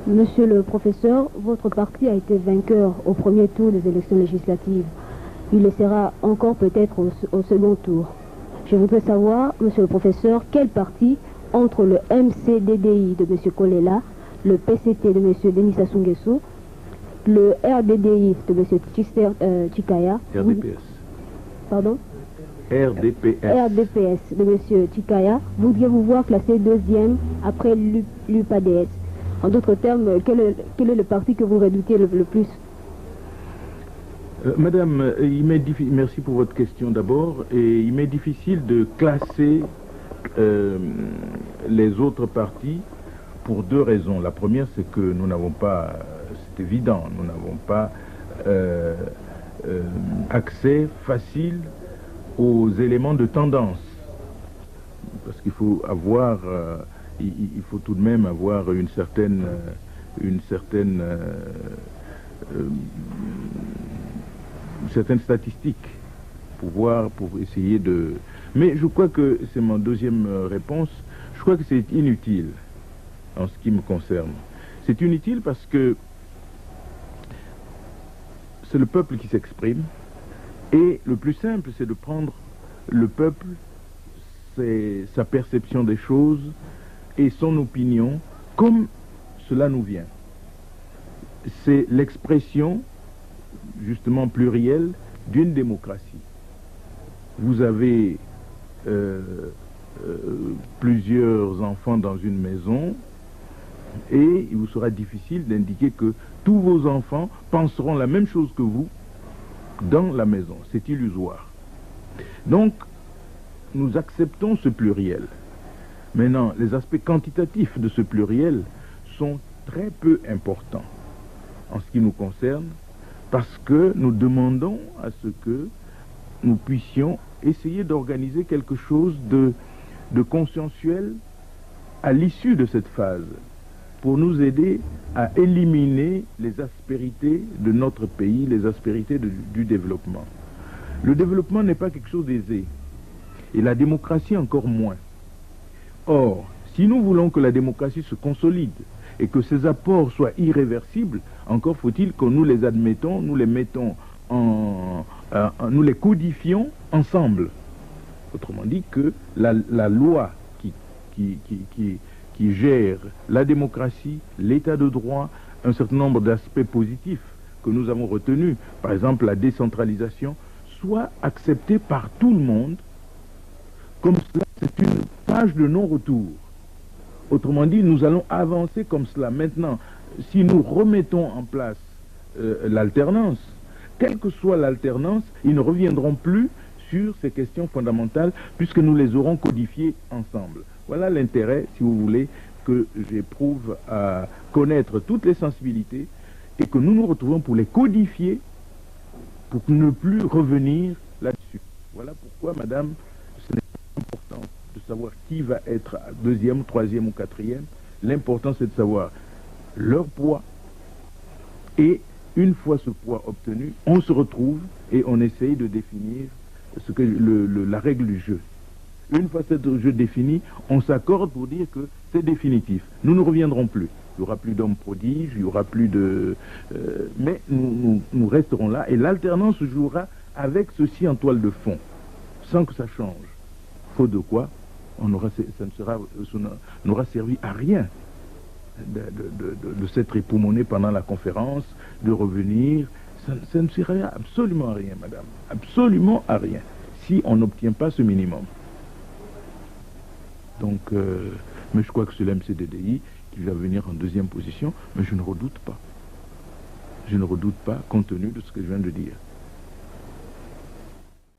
Monsieur le professeur, votre parti a été vainqueur au premier tour des élections législatives. Il le sera encore peut-être au second tour. Je voudrais savoir, monsieur le professeur, quel parti, entre le MCDDI de monsieur Kolela, le PCT de monsieur Denis Sassou Nguesso, le RDDI de monsieur Chikaya... RDPS. Pardon? RDPS de monsieur Chikaya, voudriez-vous voir classé deuxième après l'UPADS? En d'autres termes, quel est le parti que vous redoutez le plus? Madame, merci pour votre question d'abord. Et il m'est difficile de classer les autres partis pour deux raisons. La première, c'est que nous n'avons pas, c'est évident, nous n'avons pas accès facile aux éléments de tendance. Parce qu'il faut avoir... il faut tout de même avoir une certaine statistique pour essayer de... Mais je crois que c'est ma deuxième réponse. Je crois que c'est inutile en ce qui me concerne. C'est inutile parce que c'est le peuple qui s'exprime et le plus simple, c'est de prendre le peuple, sa perception des choses et son opinion comme cela nous vient. C'est l'expression justement plurielle d'une démocratie. Vous avez plusieurs enfants dans une maison et il vous sera difficile d'indiquer que tous vos enfants penseront la même chose que vous dans la maison. C'est illusoire. Donc, nous acceptons ce pluriel. Maintenant, les aspects quantitatifs de ce pluriel sont très peu importants en ce qui nous concerne, parce que nous demandons à ce que nous puissions essayer d'organiser quelque chose de consensuel à l'issue de cette phase, pour nous aider à éliminer les aspérités de notre pays, les aspérités du développement. Le développement n'est pas quelque chose d'aisé, et la démocratie encore moins. Or, si nous voulons que la démocratie se consolide et que ses apports soient irréversibles, encore faut-il que nous les admettons, nous les mettons nous les codifions ensemble. Autrement dit que la loi qui gère la démocratie, l'état de droit, un certain nombre d'aspects positifs que nous avons retenus, par exemple la décentralisation, soit acceptée par tout le monde, comme cela c'est une page de non-retour. Autrement dit, nous allons avancer comme cela. Maintenant, si nous remettons en place l'alternance, quelle que soit l'alternance, ils ne reviendront plus sur ces questions fondamentales puisque nous les aurons codifiées ensemble. Voilà l'intérêt, si vous voulez, que j'éprouve à connaître toutes les sensibilités et que nous nous retrouvons pour les codifier pour ne plus revenir là-dessus. Voilà pourquoi, madame, ce n'est pas important de savoir qui va être deuxième, troisième ou quatrième. L'important, c'est de savoir leur poids. Et une fois ce poids obtenu, on se retrouve et on essaye de définir ce que la règle du jeu. Une fois ce jeu défini, on s'accorde pour dire que c'est définitif. Nous ne reviendrons plus. Il n'y aura plus d'hommes prodiges, il n'y aura plus de... mais nous resterons là et l'alternance se jouera avec ceci en toile de fond, sans que ça change. Faute de quoi, ça n'aura servi à rien de s'être époumoné pendant la conférence, de revenir. Ça ne servira absolument à rien, madame. Absolument à rien, si on n'obtient pas ce minimum. Donc, mais je crois que c'est l'MCDDI qui va venir en deuxième position, mais je ne redoute pas. Je ne redoute pas, compte tenu de ce que je viens de dire.